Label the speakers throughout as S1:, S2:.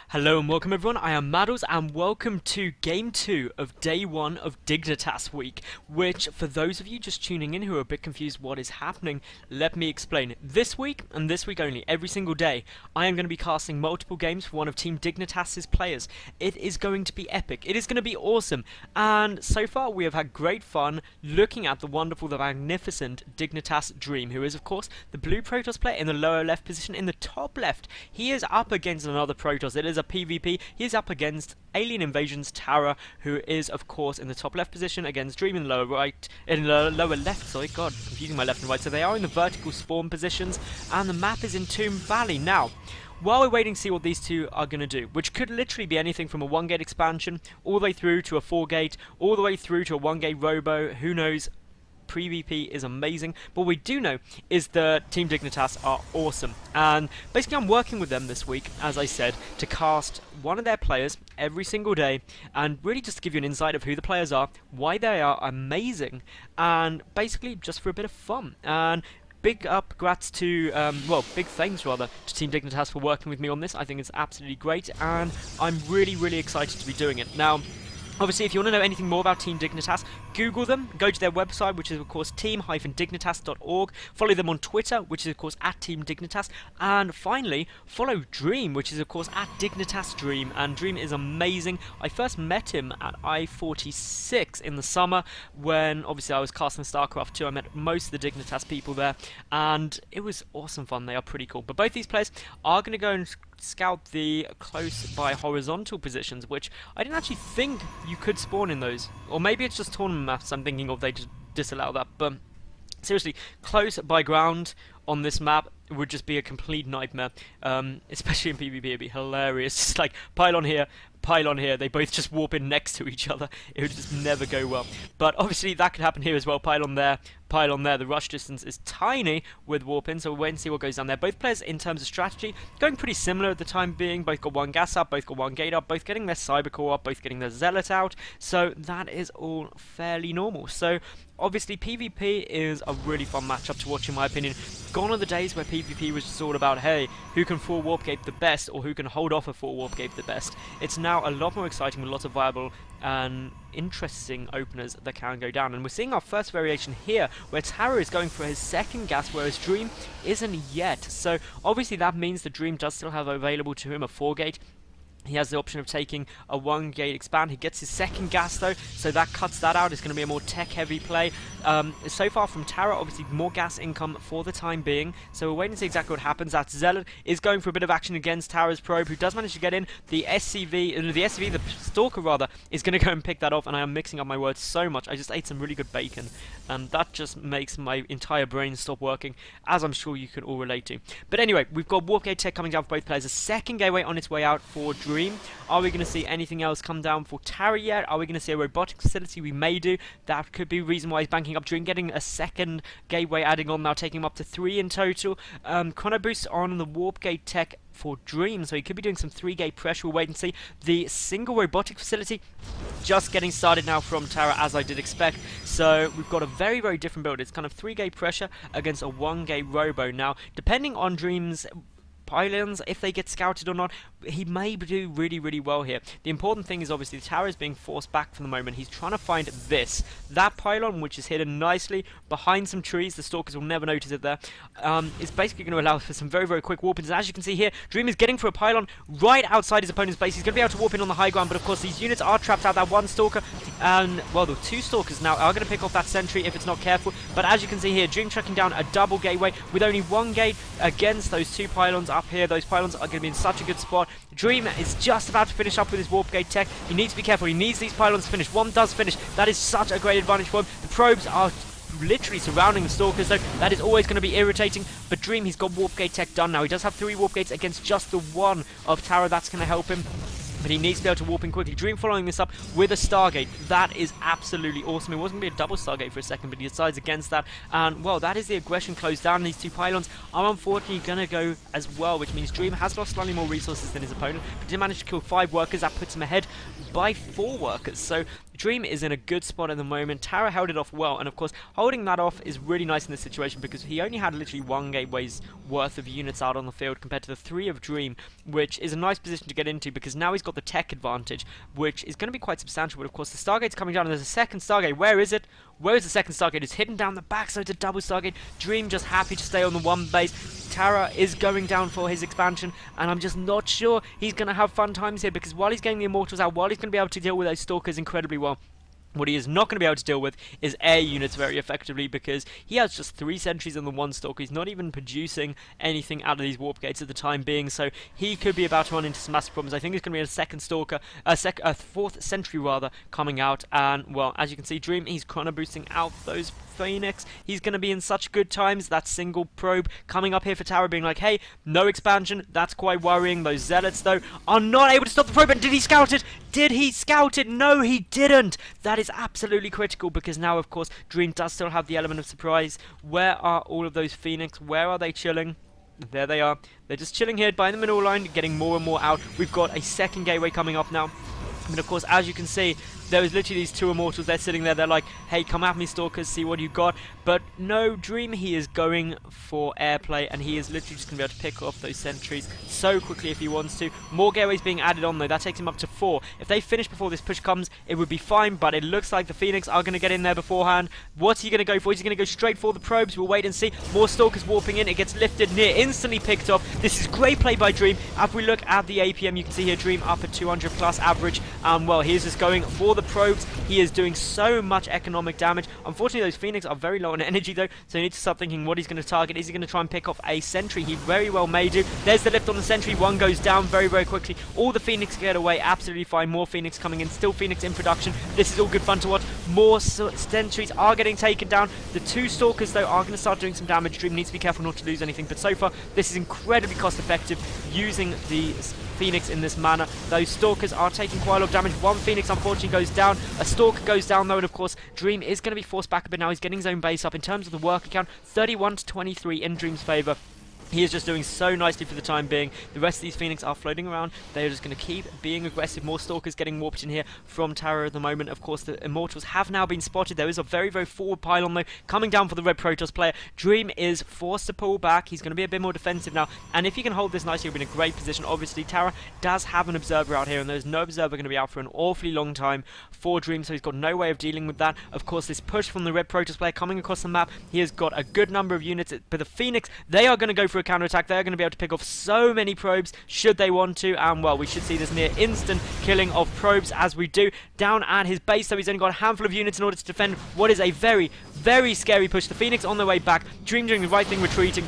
S1: Hello and welcome everyone, I am Madals and welcome to Game 2 of Day 1 of Dignitas Week, which, for those of you just tuning in who are a bit confused what is happening, let me explain. This week, and this week only, every single day, I am going to be casting multiple games for one of Team Dignitas' players. It is going to be epic, it is going to be awesome, and so far we have had great fun looking at the wonderful, the magnificent Dignitas DreAm, who is of course the blue Protoss player in the lower left position. In the top left, he is up against another Protoss. It is a PvP. He is up against Alien Invasion's AiTarra, who is of course in the top left position against DreAm in the lower right, in the lower left. Sorry, God, confusing my left and right. So they are in the vertical spawn positions, and the map is in Tomb Valley. Now, while we're waiting to see what these two are going to do, which could literally be anything from a 1-gate expansion all the way through to a 4-gate, all the way through to a 1-gate robo, who knows. PvP is amazing, but what we do know is that Team Dignitas are awesome, and basically I'm working with them this week, as I said, to cast one of their players every single day, and really just to give you an insight of who the players are, why they are amazing, and basically just for a bit of fun. And big upgrats to, big thanks rather, to Team Dignitas for working with me on this. I think it's absolutely great, and I'm really excited to be doing it. Now, obviously, if you want to know anything more about Team Dignitas, Google them, go to their website, which is of course team-dignitas.org, follow them on Twitter, which is of course @TeamDignitas, and finally, follow DreAm, which is of course @DignitasDreAm, and DreAm is amazing. I first met him at I-46 in the summer, when obviously I was casting StarCraft 2, I met most of the Dignitas people there, and it was awesome fun. They are pretty cool. But both these players are going to go and scout the close by horizontal positions, which I didn't actually think you could spawn in those, or maybe it's just tournament maps I'm thinking of, they just disallow that, but seriously, close by ground on this map would just be a complete nightmare, especially in PvP. It'd be hilarious, just like pylon here, they both just warp in next to each other. It would just never go well. But obviously that could happen here as well. Pylon there. The rush distance is tiny with warp in, so we'll wait and see what goes down there. Both players, in terms of strategy, going pretty similar at the time being. Both got one gas up, both got one gate up, both getting their cyber core up, both getting their zealot out, so that is all fairly normal. So obviously PvP is a really fun matchup to watch, in my opinion. Gone are the days where PvP was just all about, hey, who can 4 warp gate the best, or who can hold off a 4 warp gate the best. It's now a lot more exciting with lots of viable and interesting openers that can go down. And we're seeing our first variation here, where AiTarra is going for his second gas, whereas DreAm isn't yet. So obviously that means that DreAm does still have available to him a 4-gate. He has the option of taking a 1-gate expand. He gets his second gas though, so that cuts that out. It's going to be a more tech-heavy play. So far from AiTarra, obviously more gas income for the time being. So we're waiting to see exactly what happens. That Zealot is going for a bit of action against AiTarra's probe, who does manage to get in. The the Stalker rather, is going to go and pick that off. And I am mixing up my words so much. I just ate some really good bacon, and that just makes my entire brain stop working, as I'm sure you can all relate to. But anyway, we've got Warp Gate tech coming down for both players. A second gateway on its way out for DreAm. Are we going to see anything else come down for AiTarra yet? Are we going to see a robotic facility? We may do. That could be the reason why he's banking up DreAm, getting a second gateway adding on now, taking him up to 3 in total. Chrono boost on the warp gate tech for DreAm, so he could be doing some 3-gate pressure. We'll wait and see. The single robotic facility just getting started now from AiTarra, as I did expect. So we've got a very different build. It's kind of 3-gate pressure against a 1-gate robo. Now, depending on DreAm's pylons, if they get scouted or not, he may do really well here. The important thing is obviously the tower is being forced back for the moment. He's trying to find that pylon, which is hidden nicely behind some trees. The stalkers will never notice it there. It's basically going to allow for some very quick warp-ins. As you can see here, DreAm is getting for a pylon right outside his opponent's base. He's going to be able to warp in on the high ground, but of course these units are trapped out. That one stalker, and well, the 2 stalkers now are going to pick off that sentry if it's not careful. But as you can see here, DreAm tracking down a double gateway with only 1 gate against those 2 pylons up here. Those pylons are going to be in such a good spot. DreAm is just about to finish up with his warp gate tech. He needs to be careful. He needs these pylons to finish. One does finish. That is such a great advantage for him. The probes are literally surrounding the stalkers, though. That is always going to be irritating. But DreAm, he's got warp gate tech done now. He does have 3 warp gates against just the 1 of AiTarra. That's going to help him. But he needs to be able to warp in quickly. DreAm following this up with a Stargate. That is absolutely awesome. It was going to be a double Stargate for a second, but he decides against that. And, well, that is the aggression closed down. These 2 pylons are unfortunately going to go as well, which means DreAm has lost slightly more resources than his opponent, but did manage to kill 5 workers. That puts him ahead by 4 workers. So DreAm is in a good spot at the moment. Tara held it off well, and of course, holding that off is really nice in this situation because he only had literally 1 gateway's worth of units out on the field compared to the 3 of DreAm, which is a nice position to get into because now he's got the tech advantage, which is going to be quite substantial. But of course, the Stargate's coming down, and there's a second Stargate. Where is it? Where is the second Stargate? It's hidden down the back, so it's a double Stargate. DreAm just happy to stay on the 1 base. Tara is going down for his expansion, and I'm just not sure he's going to have fun times here because while he's getting the Immortals out, while he's going to be able to deal with those Stalkers incredibly well, what he is not going to be able to deal with is air units very effectively because he has just 3 sentries on the 1 Stalker. He's not even producing anything out of these warp gates at the time being, so he could be about to run into some massive problems. I think there's going to be a second Stalker, a 4th sentry rather, coming out, and well, as you can see, DreAm, he's chrono boosting out those Phoenix. He's going to be in such good times. That single probe coming up here for Tara being like, hey, no expansion. That's quite worrying. Those Zealots, though, are not able to stop the probe. And did he scout it? Did he scout it? No, he didn't. That is absolutely critical because now, of course, DreAm does still have the element of surprise. Where are all of those Phoenix? Where are they chilling? There they are. They're just chilling here by the middle line, getting more and more out. We've got a second gateway coming up now. And of course, as you can see, there was literally these 2 Immortals. They're sitting there. They're like, hey, come at me, Stalkers, see what you got. But no, DreAm, he is going for airplay, and he is literally just going to be able to pick off those sentries so quickly if he wants to. More gateways being added on, though. That takes him up to 4. If they finish before this push comes, it would be fine, but it looks like the Phoenix are going to get in there beforehand. What's he going to go for? Is he going to go straight for the probes? We'll wait and see. More Stalkers warping in. It gets lifted near, instantly picked off. This is great play by DreAm. If we look at the APM, you can see here DreAm up at 200 plus average. Well, he is just going for the probes. He is doing so much economic damage. Unfortunately, those Phoenix are very low on energy, though, so he needs to start thinking what he's going to target. Is he going to try and pick off a sentry? He very well may do. There's the lift on the sentry. 1 goes down very, very quickly. All the Phoenix get away. Absolutely fine. More Phoenix coming in. Still Phoenix in production. This is all good fun to watch. More sentries are getting taken down. The 2 Stalkers, though, are going to start doing some damage. DreAm needs to be careful not to lose anything, but so far, this is incredibly cost-effective using the Phoenix in this manner. Those Stalkers are taking quite a lot of damage. 1 Phoenix unfortunately goes down. A Stalker goes down though, and of course DreAm is going to be forced back a bit now. He's getting his own base up. In terms of the worker count, 31 to 23 in DreAm's favour. He is just doing so nicely for the time being. The rest of these Phoenix are floating around. They're just going to keep being aggressive. More Stalkers getting warped in here from Tara at the moment. Of course, the Immortals have now been spotted. There is a very, very forward pylon, though, coming down for the Red Protoss player. DreAm is forced to pull back. He's going to be a bit more defensive now. And if he can hold this nicely, he'll be in a great position. Obviously, Tara does have an Observer out here, and there's no Observer going to be out for an awfully long time for DreAm, so he's got no way of dealing with that. Of course, this push from the Red Protoss player coming across the map, he has got a good number of units. But the Phoenix, they are going to go for a counterattack. They're going to be able to pick off so many probes should they want to, and well, we should see this near instant killing of probes as we do down at his base. So he's only got a handful of units in order to defend what is a very, very scary push. The Phoenix on their way back, DreAm doing the right thing, retreating.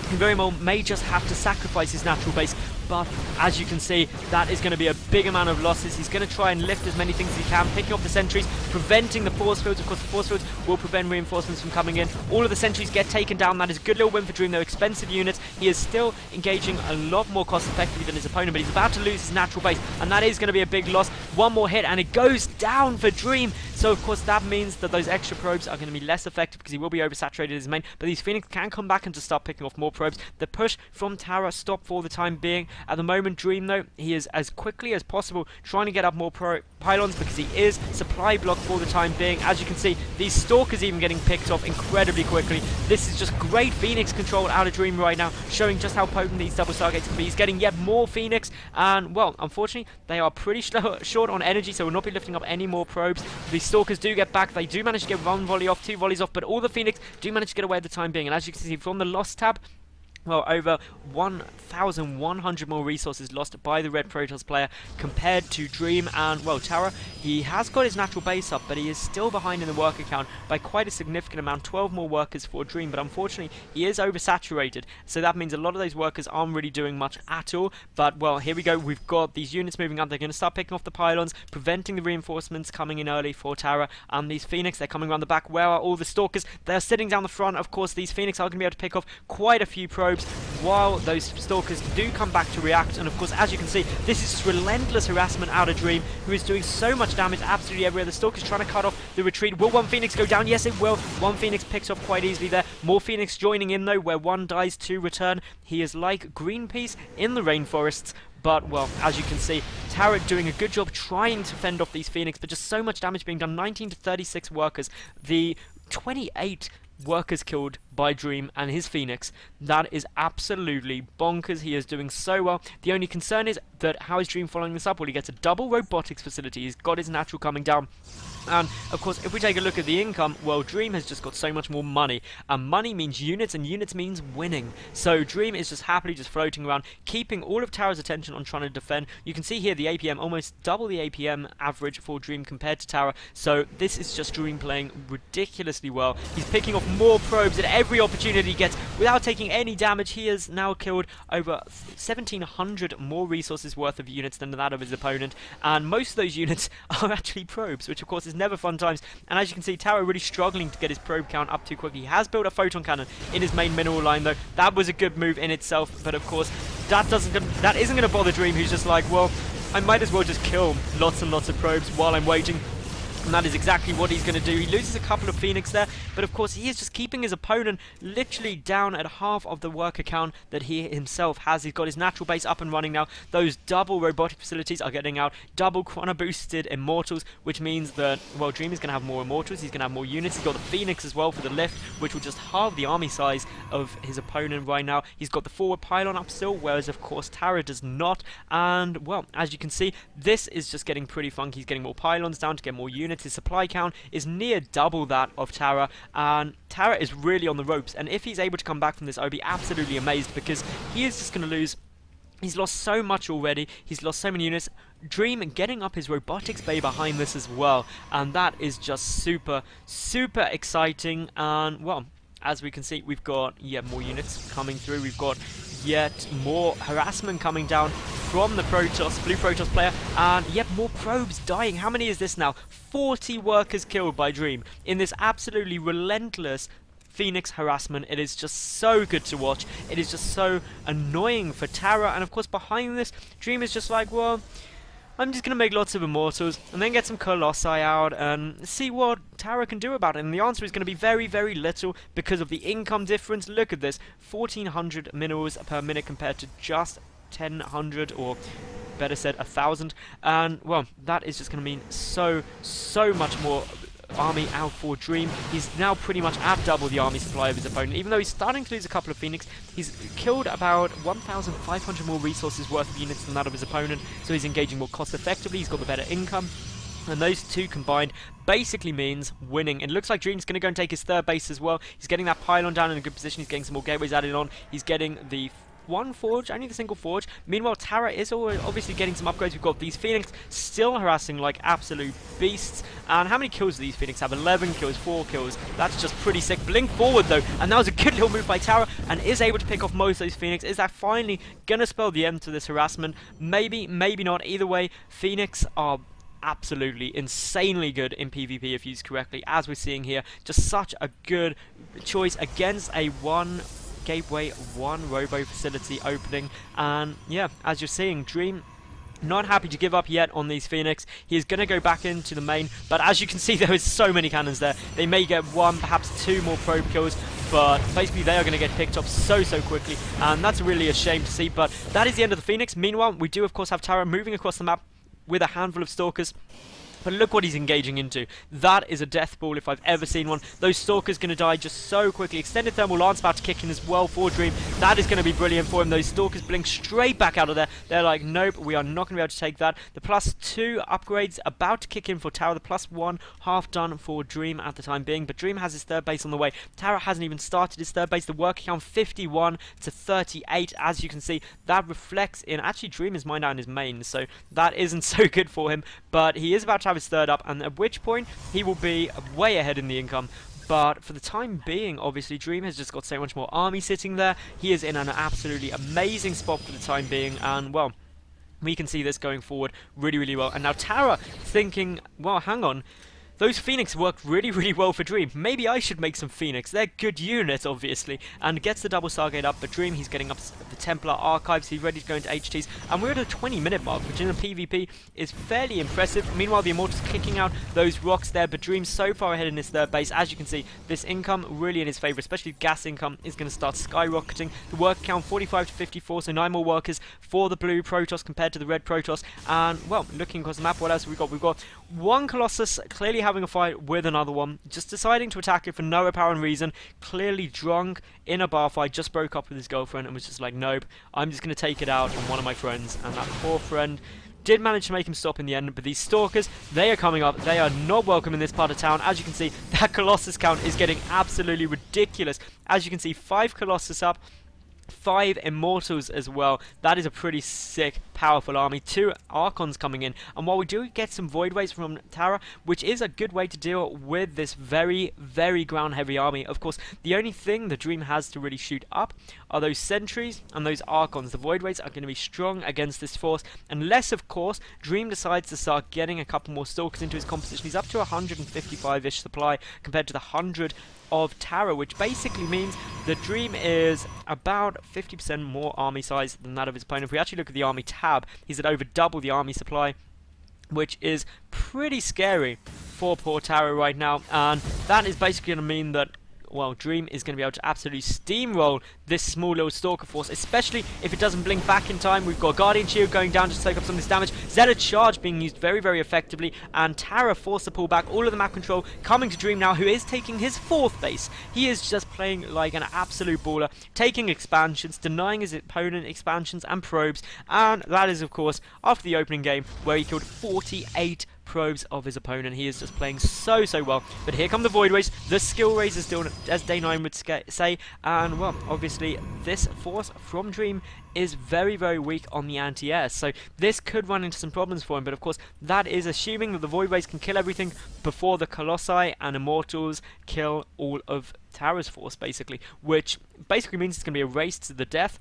S1: He very well may just have to sacrifice his natural base, but as you can see, that is going to be a big amount of losses. He's going to try and lift as many things as he can, picking off the sentries, preventing the force fields. Of course, the force fields will prevent reinforcements from coming in. All of the sentries get taken down. That is a good little win for DreAm. They're expensive units. He is still engaging a lot more cost effectively than his opponent, but he's about to lose his natural base, and that is going to be a big loss. 1 more hit, and it goes down for DreAm. So, of course, that means that those extra probes are going to be less effective because he will be oversaturated as his main, but these Phoenix can come back and just start picking off more probes. The push from Tara stopped for the time being. At the moment, DreAm, though, he is as quickly as possible trying to get up more pylons because he is supply blocked for the time being. As you can see, these Stalkers even getting picked off incredibly quickly. This is just great Phoenix control out of DreAm right now, showing just how potent these double Stargates can be. He's getting yet more Phoenix, and, well, unfortunately, they are pretty short on energy, so we'll not be lifting up any more probes. These Stalkers do get back. They do manage to get 1 volley off, 2 volleys off, but all the Phoenix do manage to get away at the time being. And as you can see from the loss tab, well, over 1,100 more resources lost by the Red Protoss player compared to DreAm. And, well, Tara, he has got his natural base up, but he is still behind in the worker count by quite a significant amount. 12 more workers for DreAm, but unfortunately, he is oversaturated. So that means a lot of those workers aren't really doing much at all. But, well, here we go. We've got these units moving up. They're going to start picking off the pylons, preventing the reinforcements coming in early for Tara. And these Phoenix, they're coming around the back. Where are all the Stalkers? They're sitting down the front. Of course, these Phoenix are going to be able to pick off quite a few probes while those Stalkers do come back to react. And of course, as you can see, this is just relentless harassment out of DreAm, who is doing so much damage absolutely everywhere. The Stalkers trying to cut off the retreat. Will 1 Phoenix go down? Yes, it will. 1 Phoenix picks off quite easily there. More Phoenix joining in though, where 1 dies, 2 return. He is like Greenpeace in the rainforests. But, well, as you can see, Tarra doing a good job trying to fend off these Phoenix, but just so much damage being done. 19 to 36 workers. The 28 workers killed by DreAm and his Phoenix. That is absolutely bonkers. He is doing so well. The only concern is that how is DreAm following this up? Well, he gets a double robotics facility. He's got his natural coming down. And, of course, if we take a look at the income, well, DreAm has just got so much more money. And money means units, and units means winning. So DreAm is just happily just floating around, keeping all of Tarra's attention on trying to defend. You can see here the APM, almost double the APM average for DreAm compared to Tarra. So this is just DreAm playing ridiculously well. He's picking off more probes at every opportunity he gets without taking any damage. He has now killed over 1,700 more resources worth of units than that of his opponent. And most of those units are actually probes, which, of course, is never fun times. And as you can see, Tarra really struggling to get his probe count up too quickly. He has built a photon cannon in his main mineral line, though. That was a good move in itself, but of course that isn't going to bother DreAm, who's just like, well, I might as well just kill lots and lots of probes while I'm waiting. And that is exactly what he's going to do. He loses a couple of Phoenix there, but of course he is just keeping his opponent literally down at half of the worker count that he himself has. He's got his natural base up and running now. Those double robotic facilities are getting out, double chrono boosted immortals, which means that, well, DreAm is going to have more immortals, he's going to have more units. He's got the Phoenix as well for the lift, which will just halve the army size of his opponent right now. He's got the forward pylon up still, whereas of course Tarra does not. And, well, as you can see, this is just getting pretty funky. He's getting more pylons down to get more units. His supply count is near double that of Tarra, and Tarra is really on the ropes. And if he's able to come back from this, I would be absolutely amazed, because he is just going to lose. He's lost so much already. He's lost so many units. DreAm getting up his robotics bay behind this as well, and that is just super, super exciting. And, well, as we can see, we've got yet more units coming through. We've got yet more harassment coming down from the Protoss, Blue Protoss player, and yet more probes dying. How many is this now? 40 workers killed by DreAm in this absolutely relentless Phoenix harassment. It is just so good to watch. It is just so annoying for Tarra, and of course behind this, DreAm is just like, well, I'm just going to make lots of immortals and then get some Colossi out and see what Tarra can do about it. And the answer is going to be very, very little because of the income difference. Look at this, 1,400 minerals per minute compared to just 1,000, or better said, 1,000. And, well, that is just going to mean so much more army out for DreAm. He's now pretty much at double the army supply of his opponent. Even though he's starting to lose a couple of Phoenix, he's killed about 1,500 more resources worth of units than that of his opponent, so he's engaging more cost effectively. He's got the better income. And those two combined basically means winning. It looks like DreAm's going to go and take his third base as well. He's getting that pylon down in a good position. He's getting some more gateways added on. He's getting the one forge, only the single forge. Meanwhile, Tarra is obviously getting some upgrades. We've got these Phoenix still harassing like absolute beasts. And how many kills do these Phoenix have? 11 kills, 4 kills. That's just pretty sick. Blink forward though, and that was a good little move by Tarra, and is able to pick off most of those Phoenix. Is that finally gonna spell the end to this harassment? Maybe, maybe not. Either way, Phoenix are absolutely insanely good in PvP if used correctly, as we're seeing here. Just such a good choice against a one gateway, one robo facility opening. And yeah, as you're seeing, DreAm not happy to give up yet on these Phoenix. He is going to go back into the main, but as you can see, there is so many cannons there. They may get one, perhaps two more probe kills, but basically they are going to get picked up so quickly, and that's really a shame to see. But that is the end of the Phoenix. Meanwhile, we do of course have Tarra moving across the map with a handful of Stalkers. But look what he's engaging into. That is a death ball if I've ever seen one. Those Stalkers going to die just so quickly. Extended Thermal Lance about to kick in as well for DreAm. That is going to be brilliant for him. Those Stalkers blink straight back out of there. They're like, nope, we are not going to be able to take that. The +2 upgrades about to kick in for Tarra. The +1 half done for DreAm at the time being. But DreAm has his third base on the way. Tarra hasn't even started his third base. The work count 51 to 38. As you can see, that reflects in... Actually, DreAm is mined out in his main, so that isn't so good for him. But he is about to have his third up, and at which point he will be way ahead in the income. But for the time being, obviously, DreAm has just got so much more army sitting there. He is in an absolutely amazing spot for the time being, and, well, we can see this going forward really well. And now Tarra thinking, well, hang on, Those Phoenix worked really well for DreAm. Maybe I should make some Phoenix. They're good units, obviously. And gets the double Stargate up, but DreAm, he's getting up the Templar Archives. He's ready to go into HTs. And we're at a 20-minute mark, which in a PvP is fairly impressive. Meanwhile, the Immortals kicking out those rocks there, but DreAm's so far ahead in his third base. As you can see, this income really in his favor, especially gas income, is going to start skyrocketing. The worker count 45 to 54, so 9 more workers for the blue Protoss compared to the red Protoss. And, well, looking across the map, what else have we got? We've got one Colossus clearly having a fight with another one, just deciding to attack it for no apparent reason, clearly drunk in a bar fight, just broke up with his girlfriend and was just like, nope, I'm just going to take it out on one of my friends. And that poor friend did manage to make him stop in the end, but these Stalkers, they are coming up. They are not welcome in this part of town. As you can see, that Colossus count is getting absolutely ridiculous. As you can see, 5 Colossus up, 5 Immortals as well. That is a pretty sick, powerful army. 2 Archons coming in. And while we do get some Void Waves from AiTarra, which is a good way to deal with this very ground heavy army, of course, the only thing the DreAm has to really shoot up are those Sentries and those Archons. The Void Waves are going to be strong against this force, unless, of course, DreAm decides to start getting a couple more Stalkers into his composition. He's up to 155-ish supply compared to the 100 of AiTarra, which basically means the DreAm is about 50% more army size than that of his opponent. If we actually look at the army tab, he's at over double the army supply, which is pretty scary for poor AiTarra right now. And that is basically going to mean that, well, DreAm is going to be able to absolutely steamroll this small little Stalker force, especially if it doesn't blink back in time. We've got Guardian Shield going down to take up some of this damage. Zeta Charge being used very effectively, and AiTarra forced to pull back. All of the map control coming to DreAm now, who is taking his 4th base. He is just playing like an absolute baller, taking expansions, denying his opponent expansions and probes, and that is, of course, after the opening game where he killed 48 probes of his opponent. He is just playing so well. But here come the Void Waves, the skill raise is still, as Day9 would say, and, well, obviously this force from DreAm is very weak on the anti-air, so this could run into some problems for him. But of course, that is assuming that the Void Waves can kill everything before the Colossi and Immortals kill all of AiTarra's force, basically, which basically means it's going to be a race to the death.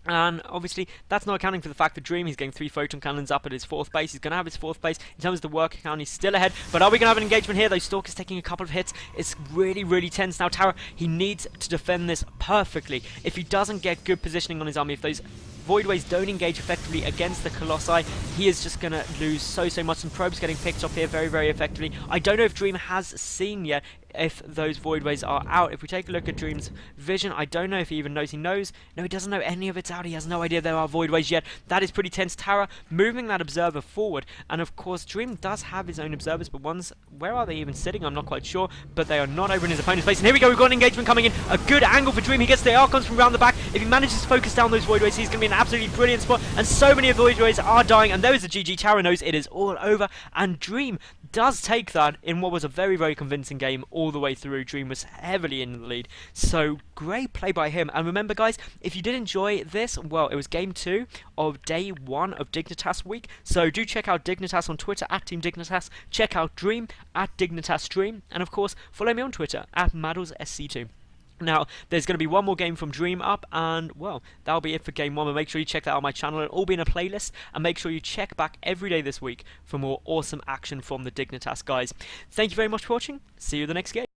S1: And obviously, that's not accounting for the fact that DreAm, he's getting 3 photon cannons up at his 4th base. He's going to have his 4th base. In terms of the worker count, he's still ahead. But are we going to have an engagement here? Those Stalkers taking a couple of hits. It's really tense now. AiTarra, he needs to defend this perfectly. If he doesn't get good positioning on his army, if those Void Waves don't engage effectively against the Colossi, he is just going to lose so much. Some probes getting picked off here very effectively. I don't know if DreAm has seen yet if those Void Waves are out. If we take a look at DreAm's vision, I don't know if he even knows. He knows. No, he doesn't know any of it's out. He has no idea there are Void Waves yet. That is pretty tense. AiTarra moving that observer forward, and of course DreAm does have his own observers, but ones, where are they even sitting? I'm not quite sure, but they are not over in his opponent's base. And here we go, we've got an engagement coming in. A good angle for DreAm. He gets the Archons from around the back. If he manages to focus down those Void Waves, he's going to be in an absolutely brilliant spot, and so many of the Void Waves are dying, and there is the GG. AiTarra knows it is all over, and DreAm does take that in what was a very convincing game all the way through. DreAm was heavily in the lead, so great play by him. And remember, guys, if you did enjoy this, well, it was game 2 of day 1 of Dignitas week, so do check out Dignitas on Twitter at Team Dignitas, check out DreAm at Dignitas Dream, and of course follow me on Twitter at MadalsSC2. Now, there's going to be one more game from DreAm up, and, well, that'll be it for game 1, but make sure you check that out on my channel. It'll all be in a playlist, and make sure you check back every day this week for more awesome action from the Dignitas guys. Thank you very much for watching. See you in the next game.